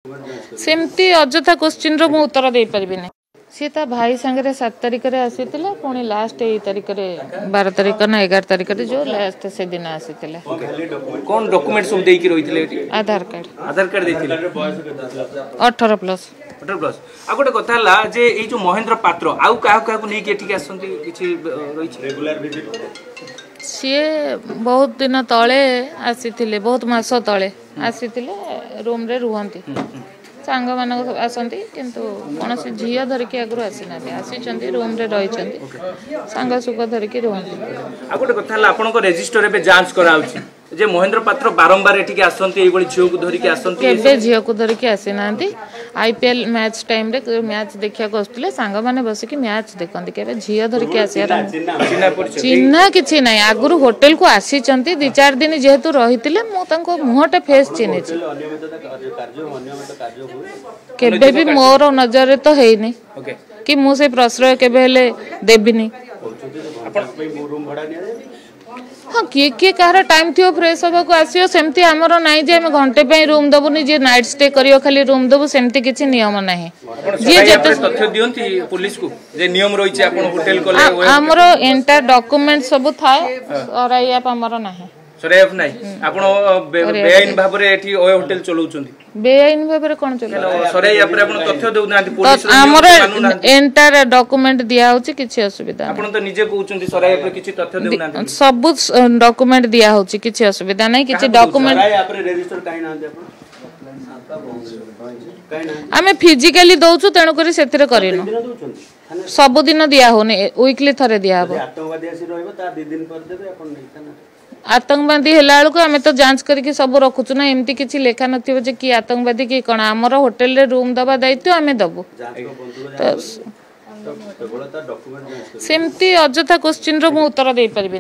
सेमती अजथा क्वेश्चन रो मु उत्तर दे परिबिनी सी ता भाई संगे 7 तारिख रे आसीतिले पुणी लास्ट 8 तारिख रे 12 तारिख ना 11 तारिख रे जो लास्ट से दिन आसीतिले कोन डॉक्यूमेंट सब देई की रहितिले एटी आधार कार्ड देथिले 18 प्लस आ गोटे कथा ला जे ए जो महेंद्र पात्र आउ काहा को नै के एठी आसंती किछि रहि रेगुलर विजिट सी बहुत दिन तले आसीतिले बहुत मास तले आसीतिले रूम रे रुहंती सांग मान आसती किंतु कौन से झील धरिकी आगु आसी ना आसी रूम रे रही सांग सुख धरिकी रुहंती आ गोटे कथा ला आपन को रजिस्टर एबे जांच कराउची जे महेंद्र पात्र बारंबार एठी आसंती एई बळी झियो को धरिकी आसंती केबे झियो को धरिकी आसी नांती आईपीएल मैच टाइम रे मैच देखिया को आस्तले सांग माने बसी कि मैच देखंती केबे झियो धरिकी आसी चिन्हा किछि नै आगुरु होटल को आसी चंती 2-4 दिन जेहेतु रहितिले मु तंको मुहटे फेस चिन्हि छी केबे भी मोर नजर रे तो हेइनी कि मु से प्रश्रय केबे हेले देबिनी हाँ किए कहार टाइम थी फ्रेश हवा को आसियो सेमती हमरो नाही जे हम घंटे पे रूम दबुनी जे नाइट स्टे करियो खाली रूम दबु सेमती किछि नियम नाही जे जते तथ्य दियंती पुलिस को जे नियम रही छै आपण होटल कोले हमरो एंटायर डॉक्यूमेंट सब थाए और आई आप हमरो नाही सरेफ नाही आपण बेआईन भाबरे एठी ओय होटल चलाउचंती बेआईन भाबरे कोन चलो सरे या पर आपण तथ्य देउ नांती पुलिस हमरो एंटायर डॉक्यूमेंट दिया होची किछि असुविधा आपण तो निजे कहउचंती सरे या पर किछि तथ्य देउ नांती सब डॉक्यूमेंट दिया होची किछि असुविधा नाही किछि डॉक्यूमेंट सरे या पर रजिस्टर काई नांती आपण आमे फिजिकली दउछु तेनु करी सेथिरे करिनो सब दिन दिया होने वीकली थरे दिया हो आतंकवादी आसी रहबो ता 2 दिन पर देबे आपण नहीं आतंकवादी हेला को आमे तो जांच करके सब रखुचु ना एमती किछि लेखा नथिबो जे की आतंकवादी की कोन हमर होटल रे रूम दबा दायित्व आमे दबो तो सेमती अजथा क्वेश्चन रो मु उत्तर दे परिबिनी।